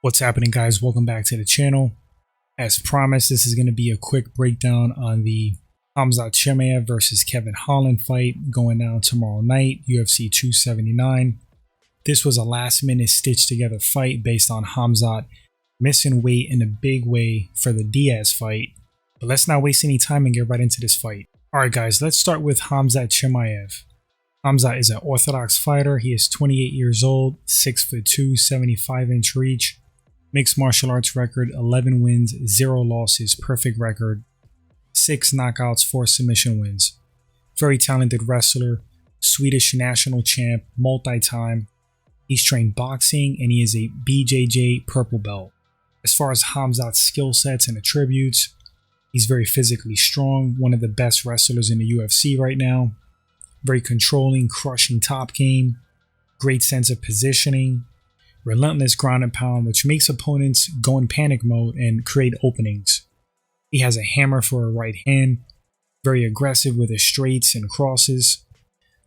What's happening, guys? Welcome back to the channel. As promised, this is going to be a quick breakdown on the Khamzat Chimaev versus Kevin Holland fight going down tomorrow night, UFC 279. This was a last-minute stitched-together fight based on Hamzat missing weight in a big way for the Diaz fight. But let's not waste any time and get right into this fight. Alright guys, let's start with Khamzat Chimaev. Hamzat is an orthodox fighter. He is 28 years old, 6'2", 75-inch reach. Mixed martial arts record, 11 wins, 0 losses, perfect record, 6 knockouts, 4 submission wins. Very talented wrestler, Swedish national champ, multi-time. He's trained boxing and he is a BJJ purple belt. As far as Hamzat's skill sets and attributes, he's very physically strong, one of the best wrestlers in the UFC right now. Very controlling, crushing top game, great sense of positioning. Relentless ground and pound, which makes opponents go in panic mode and create openings. He has a hammer for a right hand, very aggressive with his straights and crosses.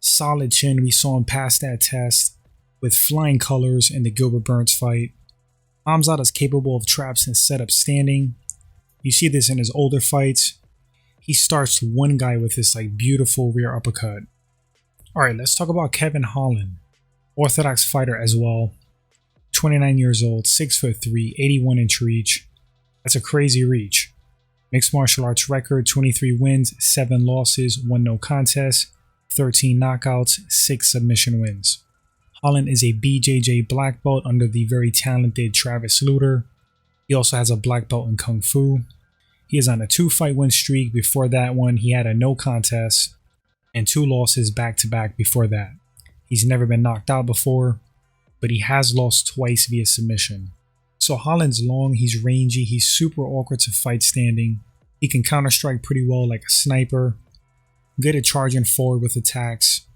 Solid chin, we saw him pass that test with flying colors in the Gilbert Burns fight. Hamzat is capable of traps and setup standing. You see this in his older fights. He starts one guy with this beautiful rear uppercut. Alright, let's talk about Kevin Holland. Orthodox fighter as well. 29 years old, 6'3", 81-inch reach. That's a crazy reach. Mixed martial arts record, 23 wins, 7 losses, 1 no contest, 13 knockouts, 6 submission wins. Holland is a BJJ black belt under the very talented Travis Lutter. He also has a black belt in Kung Fu. He is on a 2-fight win streak. Before that one, he had a no contest and 2 losses back-to-back before that. He's never been knocked out before, but he has lost twice via submission. So Holland's long, he's rangy, he's super awkward to fight standing. He can counter-strike pretty well like a sniper. Good at charging forward with attacks.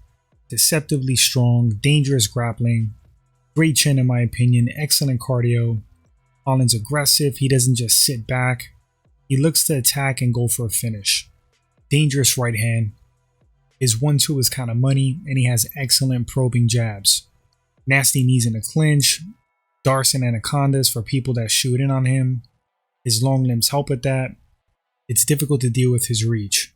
Deceptively strong, dangerous grappling. Great chin in my opinion, excellent cardio. Holland's aggressive, he doesn't just sit back. He looks to attack and go for a finish. Dangerous right hand. His 1-2 is kind of money, and he has excellent probing jabs. Nasty knees in a clinch, darts and anacondas for people that shoot in on him. His long limbs help with that. It's difficult to deal with his reach.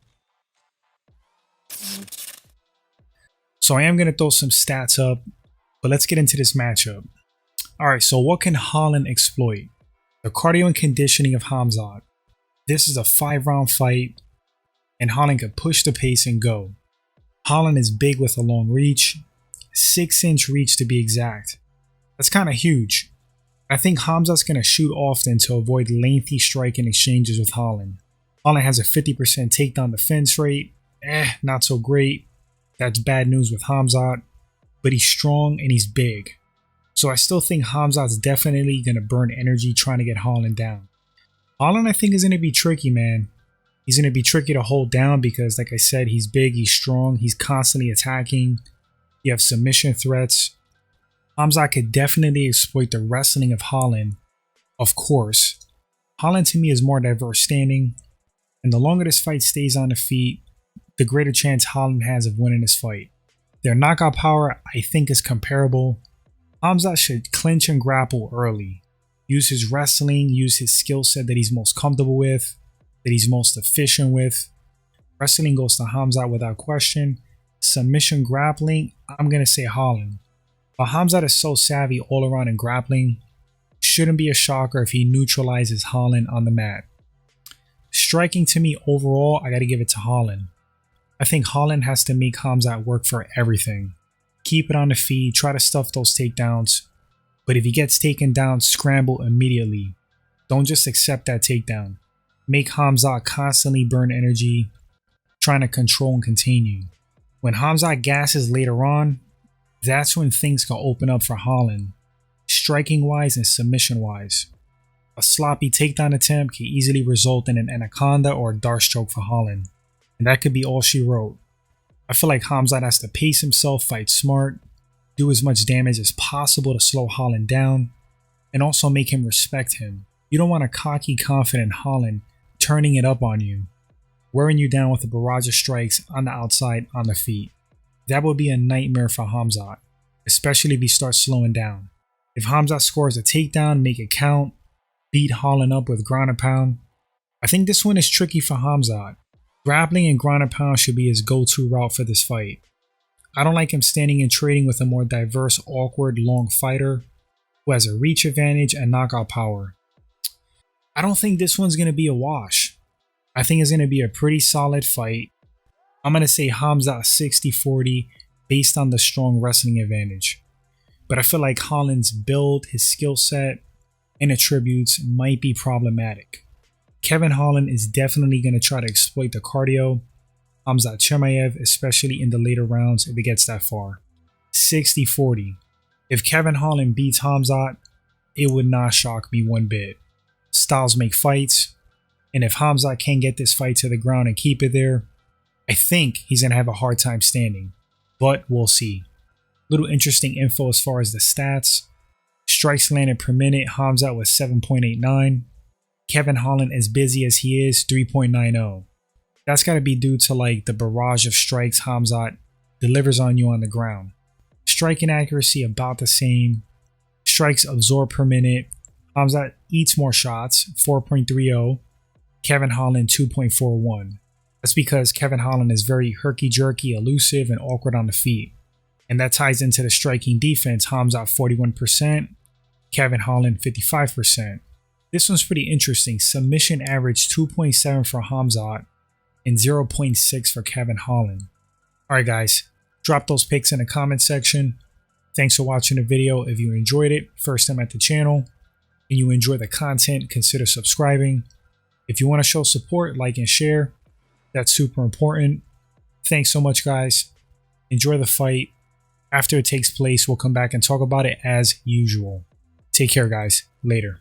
So I am going to throw some stats up, but let's get into this matchup. Alright, so what can Holland exploit? The cardio and conditioning of Hamzat. This is a 5-round fight, and Holland can push the pace and go. Holland is big with a long reach. 6-inch reach to be exact. That's kind of huge. I think Hamzat's going to shoot often to avoid lengthy striking exchanges with Holland. Holland has a 50% takedown defense rate. Not so great. That's bad news with Hamzat. But he's strong and he's big. So I still think Hamzat's definitely going to burn energy trying to get Holland down. Holland I think is going to be tricky, man. He's going to be tricky to hold down because like I said, he's big, he's strong, he's constantly attacking. You have submission threats. Hamzat could definitely exploit the wrestling of Holland, of course. Holland to me is more diverse standing, and the longer this fight stays on the feet, the greater chance Holland has of winning this fight. Their knockout power I think is comparable. Hamzat should clinch and grapple early. Use his wrestling, use his skill set that he's most comfortable with, that he's most efficient with. Wrestling goes to Hamzat without question. Submission grappling, I'm going to say Holland. But Hamzat is so savvy all around in grappling, shouldn't be a shocker if he neutralizes Holland on the mat. Striking to me overall, I got to give it to Holland. I think Holland has to make Hamzat work for everything. Keep it on the feet, try to stuff those takedowns. But if he gets taken down, scramble immediately. Don't just accept that takedown. Make Hamzat constantly burn energy, trying to control and contain you. When Hamzat gasses later on, that's when things can open up for Holland, striking-wise and submission-wise. A sloppy takedown attempt can easily result in an anaconda or a dart stroke for Holland, and that could be all she wrote. I feel like Hamzat has to pace himself, fight smart, do as much damage as possible to slow Holland down, and also make him respect him. You don't want a cocky, confident Holland turning it up on you, wearing you down with a barrage of strikes on the outside, on the feet. That would be a nightmare for Hamzat, especially if he starts slowing down. If Hamzat scores a takedown, make it count, beat Holland up with ground and pound. I think this one is tricky for Hamzat. Grappling and ground and pound should be his go-to route for this fight. I don't like him standing and trading with a more diverse, awkward, long fighter who has a reach advantage and knockout power. I don't think this one's going to be a wash. I think it's going to be a pretty solid fight. I'm going to say Hamzat 60-40 based on the strong wrestling advantage. But I feel like Holland's build, his skill set, and attributes might be problematic. Kevin Holland is definitely going to try to exploit the cardio. Hamzat Chimaev, especially in the later rounds if it gets that far. 60-40. If Kevin Holland beats Hamzat, it would not shock me one bit. Styles make fights, and if Hamzat can't get this fight to the ground and keep it there, I think he's going to have a hard time standing, but we'll see. Little interesting info as far as the stats. Strikes landed per minute, Hamzat was 7.89. Kevin Holland, as busy as he is, 3.90. That's got to be due to like the barrage of strikes Hamzat delivers on you on the ground. Striking accuracy about the same. Strikes absorbed per minute. Hamzat eats more shots, 4.30. Kevin Holland, 2.41. That's because Kevin Holland is very herky-jerky, elusive, and awkward on the feet. And that ties into the striking defense. Hamzat 41%, Kevin Holland 55%. This one's pretty interesting. Submission average 2.7 for Hamzat and 0.6 for Kevin Holland. Alright guys, drop those picks in the comment section. Thanks for watching the video. If you enjoyed it, first time at the channel, and you enjoy the content, consider subscribing. If you want to show support, like and share. That's super important. Thanks so much guys. Enjoy the fight. After it takes place, we'll come back and talk about it as usual. Take care guys. Later.